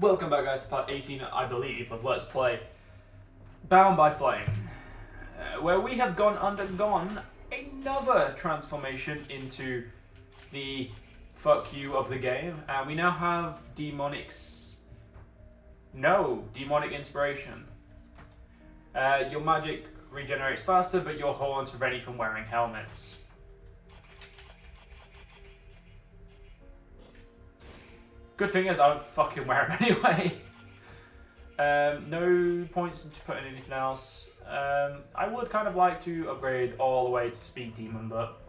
Welcome back, guys, to part 18, I believe, of Let's Play Bound by Flame, where we have undergone another transformation into the fuck you of the game, and we now have demonic inspiration. Your magic regenerates faster, but your horns prevent you from wearing helmets. Good thing is I don't fucking wear them anyway. No points into putting anything else. I would kind of like to upgrade all the way to Speed Demon, but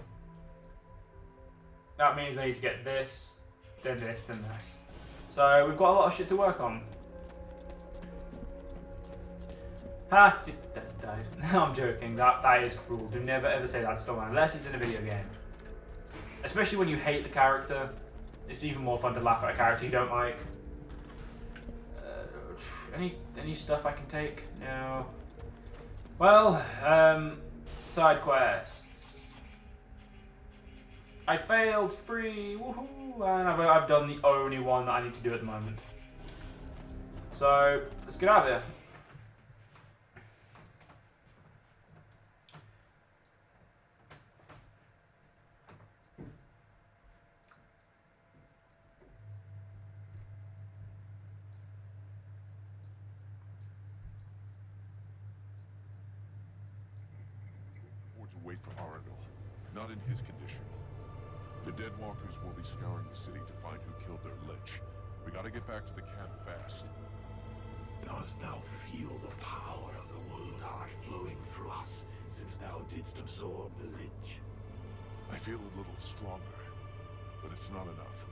that means I need to get this, then this, then this. So we've got a lot of shit to work on. Ha! You died. I'm joking. That is cruel. Do never ever say that to someone unless it's in a video game. Especially when you hate the character. It's even more fun to laugh at a character you don't like. Any stuff I can take? No. Well, side quests. I failed 3, woohoo! And I've done the only one that I need to do at the moment. So let's get out of here. Wait for Arundel. Not in his condition. The Dead Walkers will be scouring the city to find who killed their Lich. We gotta get back to the camp fast. Dost thou feel the power of the world heart flowing through us, since thou didst absorb the Lich? I feel a little stronger, but it's not enough.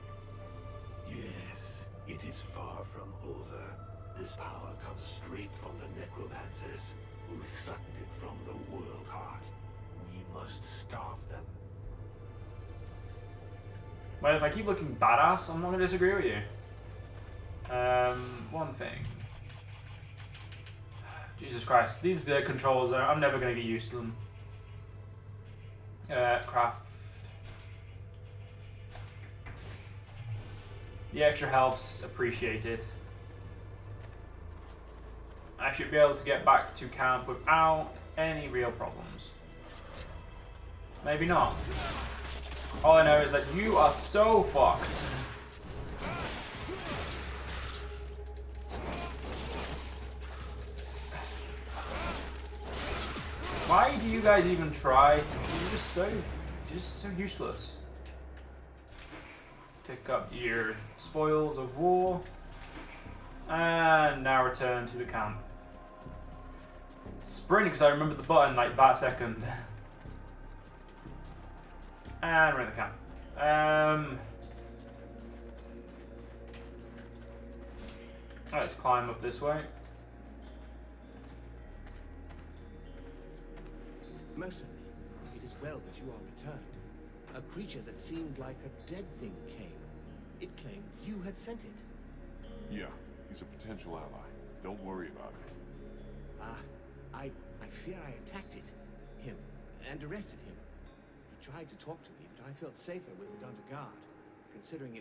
Yes, it is far from over. This power comes straight from the necromancers, who sucked it from the world heart. We must starve them. Well, if I keep looking badass, I'm not going to disagree with you. One thing. Jesus Christ, these controls, I'm never going to get used to them. Craft. The extra help's appreciated. I should be able to get back to camp without any real problems. Maybe not. All I know is that you are so fucked. Why do you guys even try? You're just so useless. Pick up your spoils of war. And now return to the camp. Sprint, because I remember the button like that second. And we're in the camp. Let's climb up this way. Mercenary, it is well that you are returned. A creature that seemed like a dead thing came. It claimed you had sent it. Yeah, he's a potential ally. Don't worry about it. I fear I attacked him, and arrested him. He tried to talk to me, but I felt safer with it under guard, considering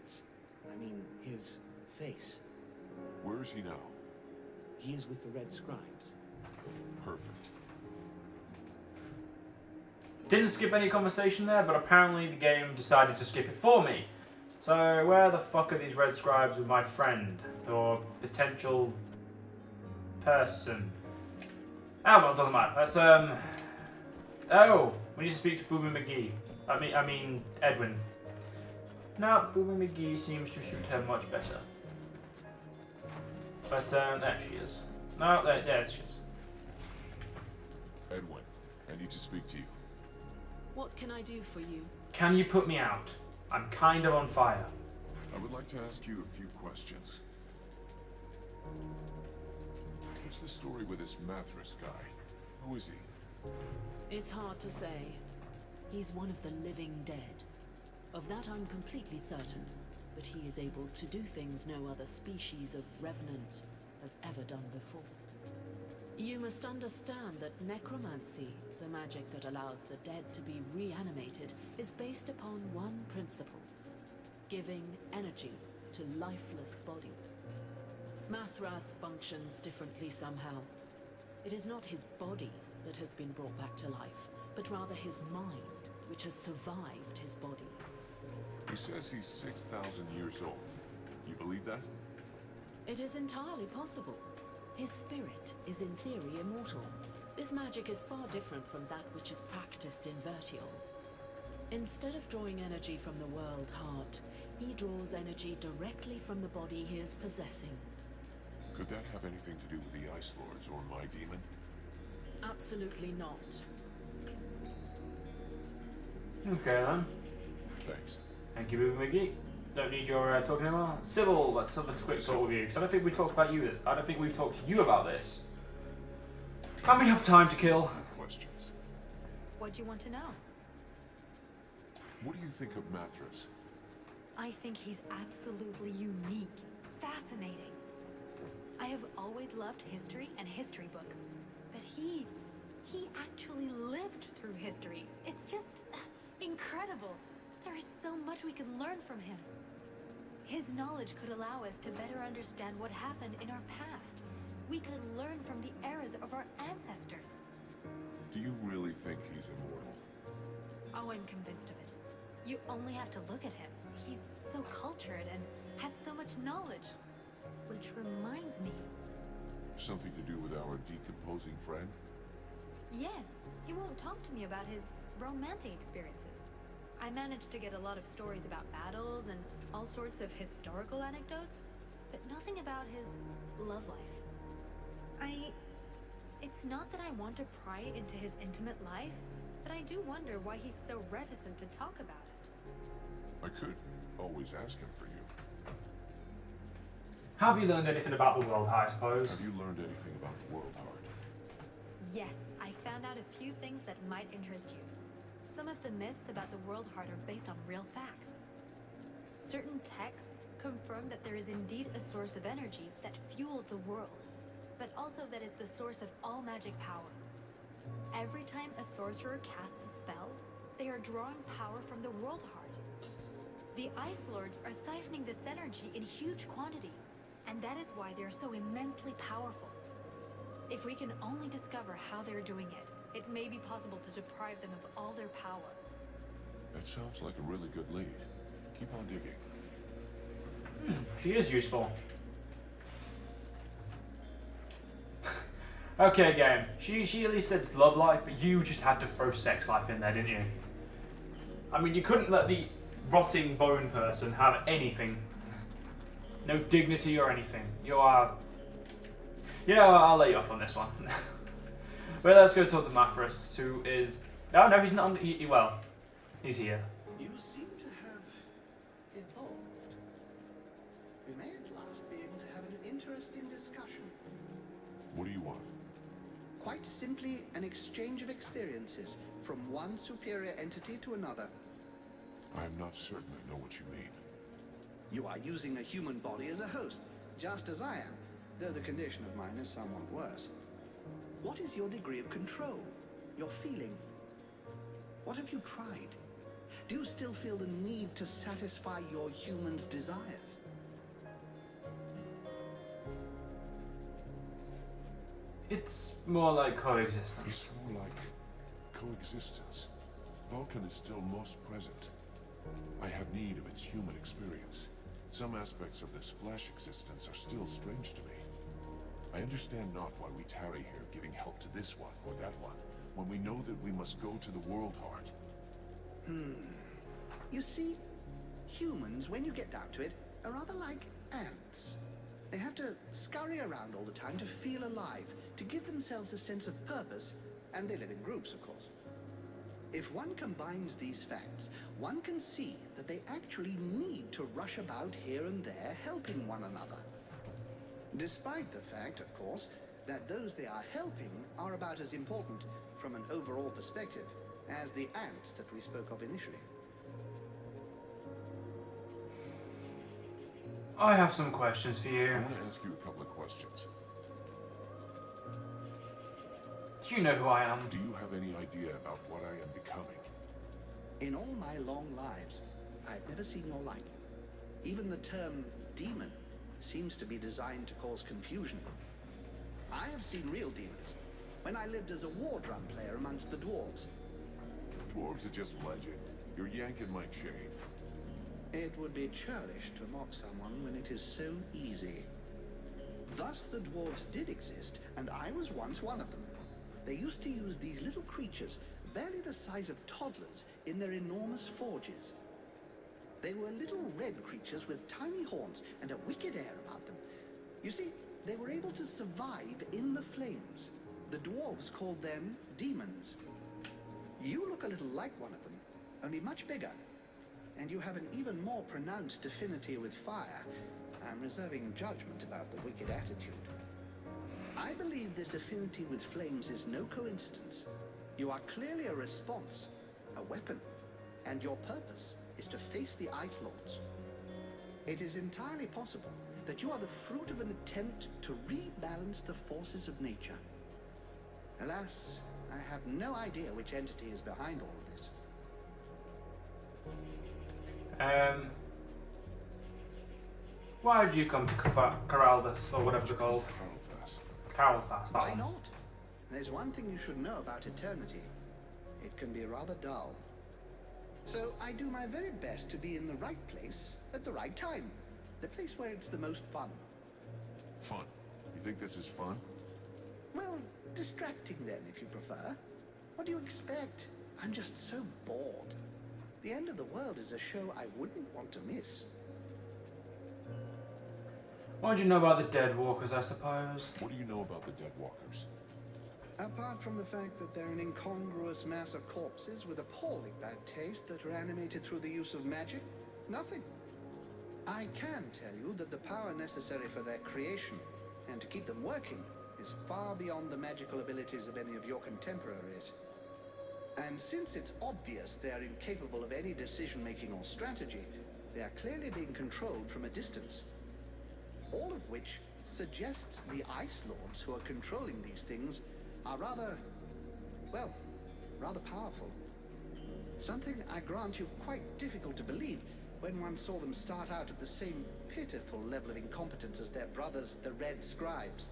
his face. Where is he now? He is with the Red Scribes. Perfect. Didn't skip any conversation there, but apparently the game decided to skip it for me. So where the fuck are these Red Scribes with my friend? Or potential person? Ah, well, it doesn't matter. Let's, oh, we need to speak to Boomy McGee. I mean, Edwin. No, Boomy McGee seems to suit her much better. But, there she is. No, there she is. Edwin, I need to speak to you. What can I do for you? Can you put me out? I'm kind of on fire. I would like to ask you a few questions. What's the story with this Mathras guy? Who is he? It's hard to say. He's one of the living dead. Of that I'm completely certain, but he is able to do things no other species of revenant has ever done before. You must understand that necromancy, the magic that allows the dead to be reanimated, is based upon one principle: giving energy to lifeless bodies. Mathras functions differently somehow. It is not his body that has been brought back to life, but rather his mind, which has survived his body. He says he's 6,000 years old. You believe that? It is entirely possible. His spirit is in theory immortal. This magic is far different from that which is practiced in Vertial. Instead of drawing energy from the world heart, he draws energy directly from the body he is possessing. Could that have anything to do with the Ice Lords or my demon? Absolutely not. Okay then. Thanks. Thank you, Boo McGee. Don't need your talking anymore. Civil, let's have a quick talk with you, because I don't think we talked about you. I don't think we've talked to you about this. And we have time to kill. Questions. What do you want to know? What do you think of Mathras? I think he's absolutely unique. Fascinating. I have always loved history and history books. But he actually lived through history. It's just incredible. There is so much we can learn from him. His knowledge could allow us to better understand what happened in our past. We could learn from the eras of our ancestors. Do you really think he's immortal? Oh, I'm convinced of it. You only have to look at him. He's so cultured and has so much knowledge. Which reminds me. Something to do with our decomposing friend? Yes, he won't talk to me about his romantic experiences. I managed to get a lot of stories about battles and all sorts of historical anecdotes, but nothing about his love life. It's not that I want to pry into his intimate life, but I do wonder why he's so reticent to talk about it. I could always ask him for you. Have you learned anything about the world, I suppose? Have you learned anything about the World Heart? Yes, I found out a few things that might interest you. Some of the myths about the World Heart are based on real facts. Certain texts confirm that there is indeed a source of energy that fuels the world, but also that is the source of all magic power. Every time a sorcerer casts a spell, they are drawing power from the World Heart. The Ice Lords are siphoning this energy in huge quantities, and that is why they are so immensely powerful. If we can only discover how they're doing it, it may be possible to deprive them of all their power. That sounds like a really good lead. Keep on digging. She is useful. Okay, game. She at least said it's love life, but you just had to throw sex life in there, didn't you? I mean, you couldn't let the rotting bone person have anything. No dignity or anything. You are... You know, I'll let you off on this one. But let's go talk to Mathras, who is... Oh, no, he's not... Well, he's here. You seem to have evolved. We may at last be able to have an interesting discussion. What do you want? Quite simply, an exchange of experiences from one superior entity to another. I am not certain I know what you mean. You are using a human body as a host, just as I am, though the condition of mine is somewhat worse. What is your degree of control? Your feeling? What have you tried? Do you still feel the need to satisfy your human's desires? It's more like coexistence. It's more like coexistence. Vulcan is still most present. I have need of its human experience. Some aspects of this flesh existence are still strange to me. I understand not why we tarry here giving help to this one or that one, when we know that we must go to the World Heart. You see, humans, when you get down to it, are rather like ants. They have to scurry around all the time to feel alive, to give themselves a sense of purpose, and they live in groups, of course. If one combines these facts, one can see that they actually need to rush about here and there, helping one another. Despite the fact, of course, that those they are helping are about as important, from an overall perspective, as the ants that we spoke of initially. I have some questions for I you. want to ask you a couple of questions. Do you know who I am? Do you have any idea about what I am becoming? In all my long lives, I've never seen your like. Even the term demon seems to be designed to cause confusion. I have seen real demons when I lived as a war drum player amongst the dwarves. Dwarves are just legend. You're yanking my chain. It would be churlish to mock someone when it is so easy. Thus the dwarves did exist, and I was once one of them. They used to use these little creatures, barely the size of toddlers, in their enormous forges. They were little red creatures with tiny horns and a wicked air about them. You see, they were able to survive in the flames. The dwarves called them demons. You look a little like one of them, only much bigger. And you have an even more pronounced affinity with fire. I'm reserving judgment about the wicked attitude. I believe this affinity with flames is no coincidence. You are clearly a response, a weapon, and your purpose is to face the Ice Lords. It is entirely possible that you are the fruit of an attempt to rebalance the forces of nature. Alas, I have no idea which entity is behind all of this. Why did you come to Caraldus, or whatever it's called? Caralfast, that Why one. not? There's one thing you should know about eternity. It can be rather dull. So I do my very best to be in the right place at the right time. The place where it's the most fun. Fun? You think this is fun? Well, distracting then, if you prefer. What do you expect? I'm just so bored. The End of the World is a show I wouldn't want to miss. What do you know about the Dead Walkers, I suppose? What do you know about the Dead Walkers? Apart from the fact that they're an incongruous mass of corpses with appalling bad taste that are animated through the use of magic, nothing. I can tell you that the power necessary for their creation and to keep them working is far beyond the magical abilities of any of your contemporaries. And since it's obvious they are incapable of any decision-making or strategy, they are clearly being controlled from a distance. All of which suggests the Ice Lords who are controlling these things are rather powerful. Something, I grant you, quite difficult to believe when one saw them start out at the same pitiful level of incompetence as their brothers, the Red Scribes.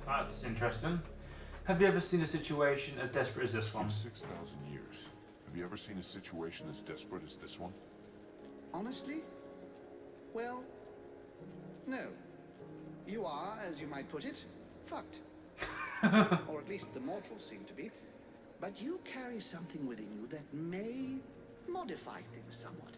That's interesting. Have you ever seen a situation as desperate as this one? In 6,000 years, have you ever seen a situation as desperate as this one? Honestly? Well, no. You are, as you might put it, fucked. Or at least the mortals seem to be. But you carry something within you that may modify things somewhat.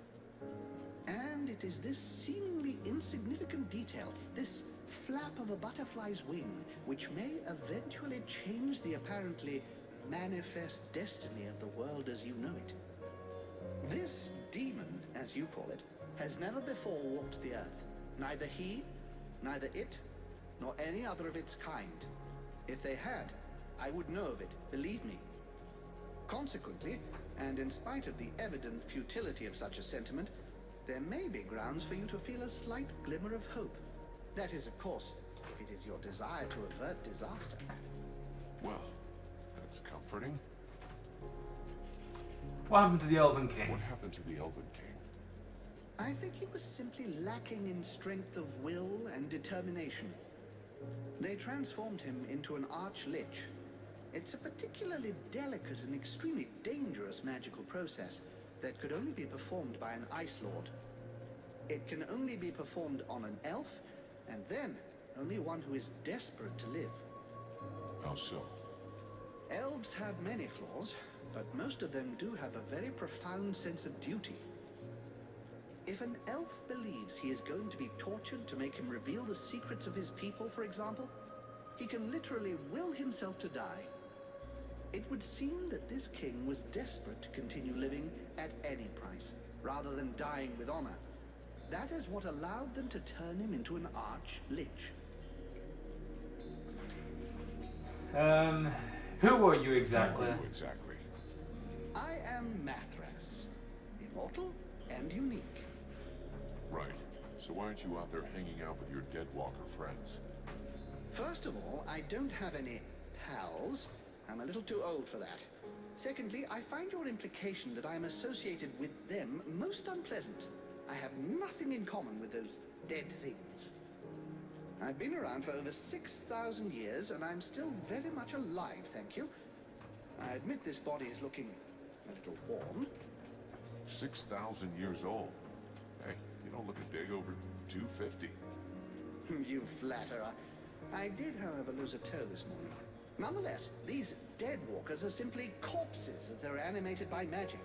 And it is this seemingly insignificant detail, this flap of a butterfly's wing, which may eventually change the apparently manifest destiny of the world as you know it. This demon, as you call it, has never before walked the earth. Neither he, neither it, nor any other of its kind. If they had, I would know of it, believe me. Consequently, and in spite of the evident futility of such a sentiment, there may be grounds for you to feel a slight glimmer of hope. That is, of course, if it is your desire to avert disaster. Well, that's comforting. What happened to the Elven King? What happened to the Elven King? I think he was simply lacking in strength of will and determination. They transformed him into an Arch-Lich. It's a particularly delicate and extremely dangerous magical process that could only be performed by an Ice Lord. It can only be performed on an elf, and then only one who is desperate to live. How so? Elves have many flaws, but most of them do have a very profound sense of duty. If an elf believes he is going to be tortured to make him reveal the secrets of his people, for example, he can literally will himself to die. It would seem that this king was desperate to continue living at any price, rather than dying with honor. That is what allowed them to turn him into an Arch-Lich. Who are you exactly? Who are you exactly? I am Mathras, immortal and unique. Right. So why aren't you out there hanging out with your Dead Walker friends? First of all, I don't have any pals. I'm a little too old for that. Secondly, I find your implication that I am associated with them most unpleasant. I have nothing in common with those dead things. I've been around for over 6,000 years, and I'm still very much alive, thank you. I admit this body is looking a little worn. 6,000 years old. Hey, you don't look a day over 250. You flatterer. I did, however, lose a toe this morning. Nonetheless, these dead walkers are simply corpses if they're animated by magic.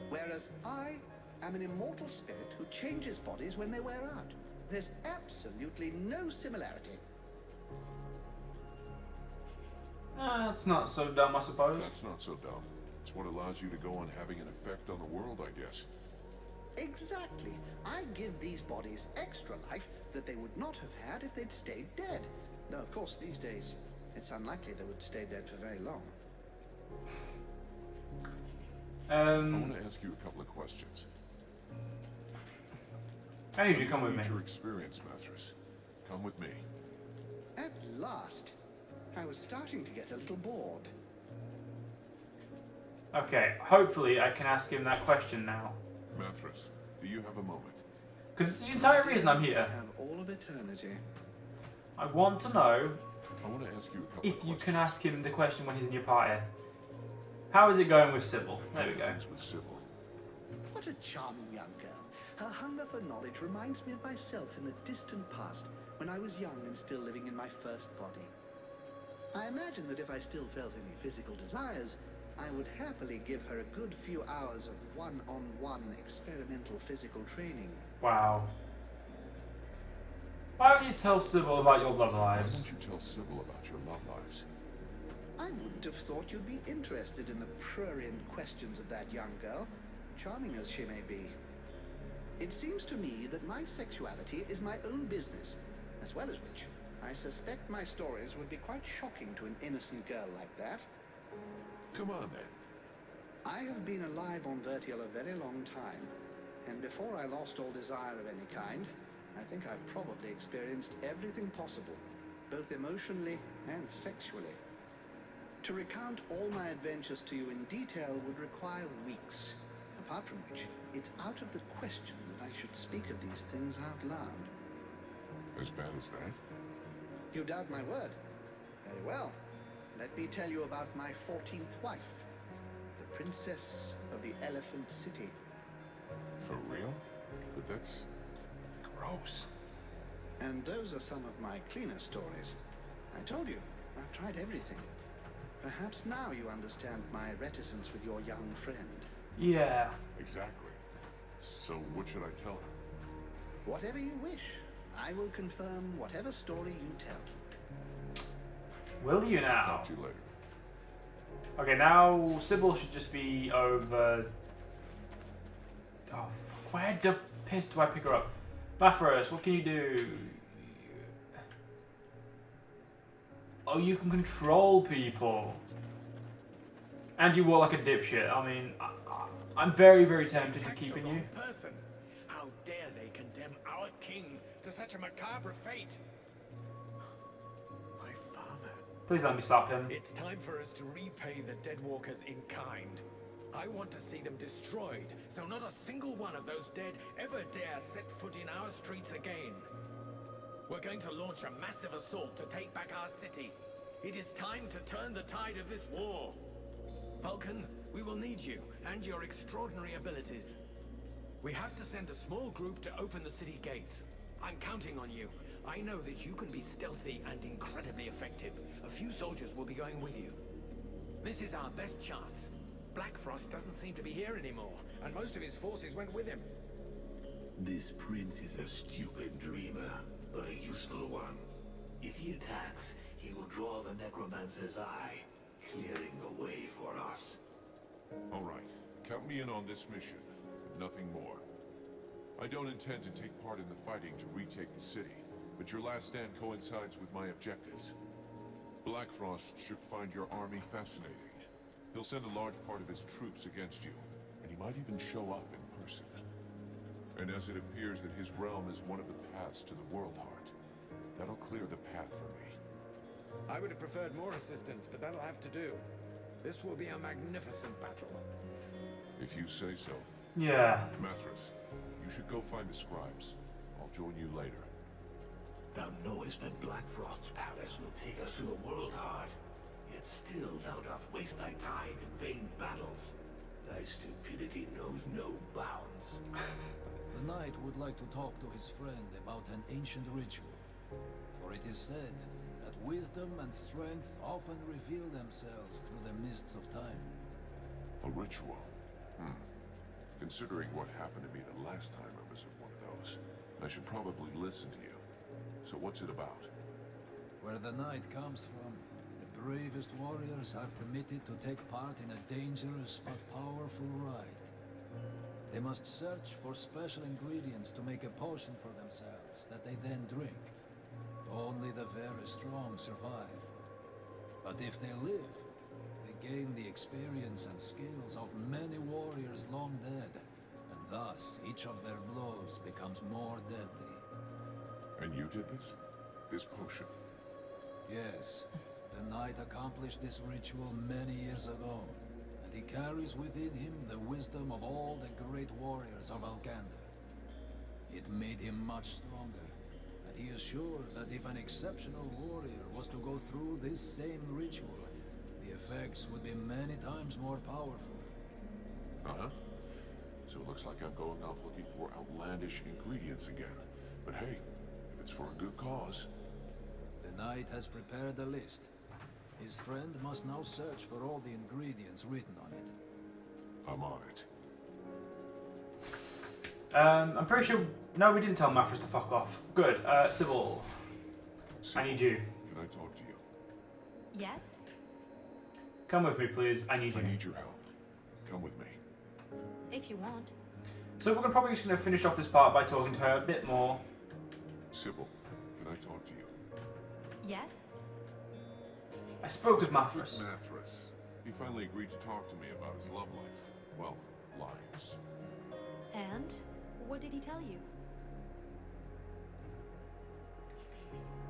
Whereas I am an immortal spirit who changes bodies when they wear out. There's absolutely no similarity. That's not so dumb, I suppose. That's not so dumb. It's what allows you to go on having an effect on the world, I guess. Exactly. I give these bodies extra life that they would not have had if they'd stayed dead. Though, of course, these days, it's unlikely they would stay dead for very long. I want to ask you a couple of questions. How did you come with me? Your experience, Mattress. Come with me. At last, I was starting to get a little bored. Okay, hopefully I can ask him that question now. Mattress, do you have a moment? Because it's the entire reason I'm here. I have all of eternity. I want to know I want to ask you a couple of if you questions. can ask him the question when he's in your party. How is it going with Sybil? There we go. Things with Sybil. What a charming young girl. Her hunger for knowledge reminds me of myself in the distant past, when I was young and still living in my first body. I imagine that if I still felt any physical desires, I would happily give her a good few hours of one-on-one experimental physical training. Wow. Why don't you tell Sybil about your love Why lives? don't you tell Sybil about your love lives? I wouldn't have thought you'd be interested in the prurient questions of that young girl, charming as she may be. It seems to me that my sexuality is my own business, as well as which, I suspect my stories would be quite shocking to an innocent girl like that. Come on, then. I have been alive on Vertial a very long time, and before I lost all desire of any kind, I think I've probably experienced everything possible, both emotionally and sexually. To recount all my adventures to you in detail would require weeks, apart from which, it's out of the question that I should speak of these things out loud. As bad as that? You doubt my word? Very well. Let me tell you about my 14th wife, the Princess of the Elephant City. For real? But that's gross. And those are some of my cleaner stories. I told you, I've tried everything. Perhaps now you understand my reticence with your young friend. Yeah. Exactly. So what should I tell her? Whatever you wish. I will confirm whatever story you tell. Will you now? Talk to you later. Okay, now Sybil should just be over. Oh, fuck. Where the piss do I pick her up? Mathras, what can you do? Oh, you can control people. And you walk like a dipshit. I mean, I'm very, very tempted to keep in you. Person. How dare they condemn our king to such a macabre fate? My father. Please let me stop him. It's time for us to repay the Deadwalkers in kind. I want to see them destroyed, so not a single one of those dead ever dare set foot in our streets again. We're going to launch a massive assault to take back our city. It is time to turn the tide of this war. Vulcan, we will need you and your extraordinary abilities. We have to send a small group to open the city gates. I'm counting on you. I know that you can be stealthy and incredibly effective. A few soldiers will be going with you. This is our best chance. Black Frost doesn't seem to be here anymore, and most of his forces went with him. This prince is a stupid dreamer, but a useful one. If he attacks, he will draw the necromancer's eye, clearing the way for us. All right. Count me in on this mission. Nothing more. I don't intend to take part in the fighting to retake the city, but your last stand coincides with my objectives. Black Frost should find your army fascinating. He'll send a large part of his troops against you, and he might even show up in person. And as it appears that his realm is one of the paths to the World Heart, that'll clear the path for me. I would have preferred more assistance, but that'll have to do. This will be a magnificent battle. If you say so. Yeah. Mathras, You should go find the scribes. I'll join you later. Thou knowest that Blackfrost's palace will take us to the world heart. Yet still thou dost waste thy time in vain battles. Thy stupidity knows no bounds. The knight would like to talk to his friend about an ancient ritual. For it is said that wisdom and strength often reveal themselves through the mists of time. A ritual? Considering what happened to me the last time I was at one of those, I should probably listen to you. So what's it about? Where the knight comes from, the bravest warriors are permitted to take part in a dangerous but powerful rite. They must search for special ingredients to make a potion for themselves that they then drink. Only the very strong survive. But if they live, they gain the experience and skills of many warriors long dead, and thus each of their blows becomes more deadly. And you did this? This potion? Yes, the knight accomplished this ritual many years ago, and he carries within him the wisdom of all the great warriors of Algander. It made him much stronger, and he is sure that if an exceptional warrior was to go through this same ritual, the effects would be many times more powerful. Uh-huh. So it looks like I'm going off looking for outlandish ingredients again. But hey, if it's for a good cause. The knight has prepared a list. His friend must now search for all the ingredients written on it. I'm on it. I'm pretty sure... No, we didn't tell Mathras to fuck off. Good. Sybil. I need you. Can I talk to you? Yes? Come with me, please. I need you. I need your help. Come with me. If you want. So we're probably just going to finish off this part by talking to her a bit more. Sybil, can I talk to you? Yes? I spoke with With Mathras. Mathras. He finally agreed to talk to me about his love life. Well, lives. And? What did he tell you?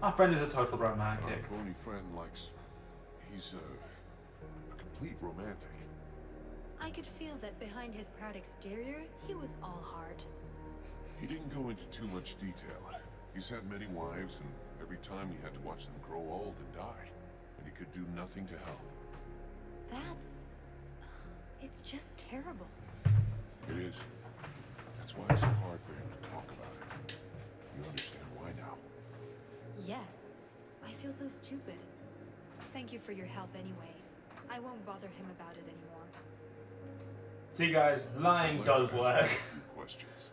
Our friend is a total Our romantic. bony friend likes... He's a complete romantic. I could feel that behind his proud exterior, he was all heart. He didn't go into too much detail. He's had many wives, and every time he had to watch them grow old and die. And he could do nothing to help. It's just terrible. It is. That's why it's so hard for him to talk about it. You understand why now? Yes. I feel so stupid. Thank you for your help anyway. I won't bother him about it anymore. See, guys, lying I'd like does to ask work. you a few questions.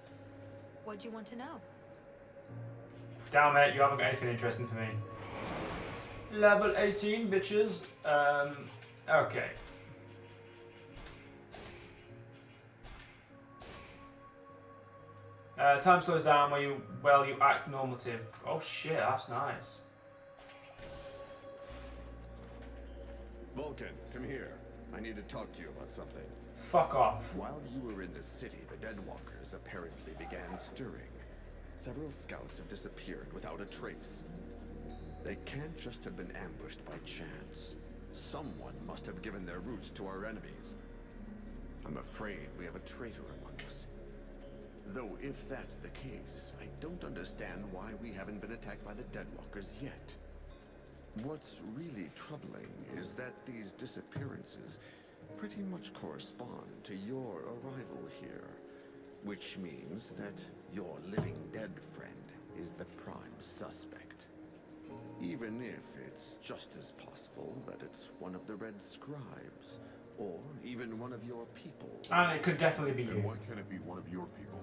What do you want to know? Damn it, you haven't got anything interesting for me. Level 18, bitches. Okay. Time slows down while you act normative. Oh shit, that's nice. Vulcan, come here. I need to talk to you about something. Fuck off. While you were in the city, the Deadwalkers apparently began stirring. Several scouts have disappeared without a trace. They can't just have been ambushed by chance. Someone must have given their roots to our enemies. I'm afraid we have a traitor among us. Though if that's the case, I don't understand why we haven't been attacked by the Deadwalkers yet. What's really troubling is that these disappearances pretty much correspond to your arrival here. Which means that your living dead friend is the prime suspect. Even if it's just as possible that it's one of the Red Scribes, or even one of your people. And it could definitely be And you. why can't it be one of your people?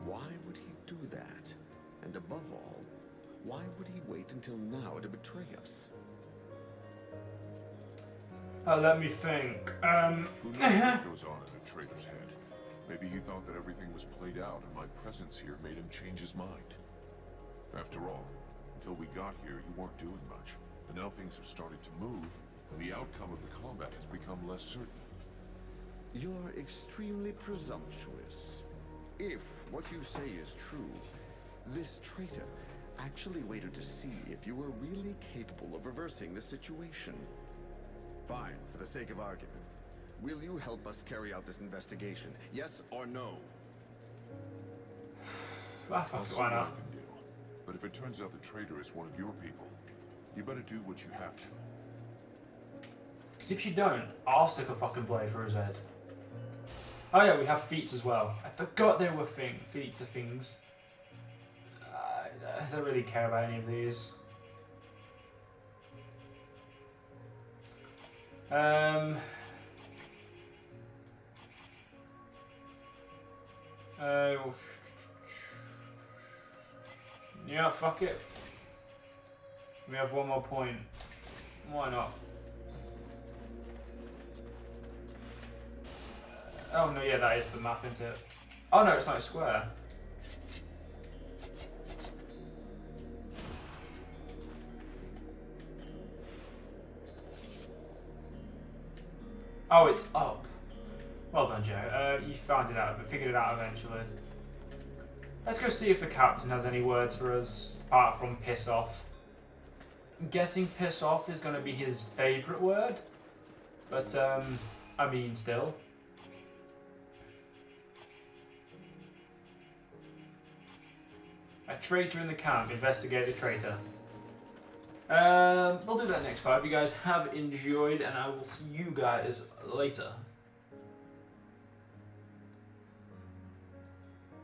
Why would he do that? And above all, why would he wait until now to betray us? Let me think. Who knows what goes on in a traitor's head? Maybe he thought that everything was played out and my presence here made him change his mind. After all, until we got here, you weren't doing much. But now things have started to move, and the outcome of the combat has become less certain. You're extremely presumptuous. If what you say is true, this traitor actually waited to see if you were really capable of reversing the situation. Fine, for the sake of argument. Will you help us carry out this investigation? Yes or no? Ah, fuck I'll it, see why what I not? can do. But if it turns out the traitor is one of your people, you better do what you have to. Because if you don't, I'll stick a fucking blade through his head. Oh yeah, we have feats as well. I forgot there were feats of things. I don't really care about any of these. Yeah, fuck it. We have one more point. Why not? Oh no, yeah, that is the map, isn't it? Oh no, it's not a square. Oh, it's up. Well done, Joe. You found it out, but figured it out eventually. Let's go see if the captain has any words for us, apart from piss off. I'm guessing piss off is going to be his favourite word. But, I mean, still. A traitor in the camp. Investigate the traitor. We'll do that next part. If you guys have enjoyed, and I will see you guys later.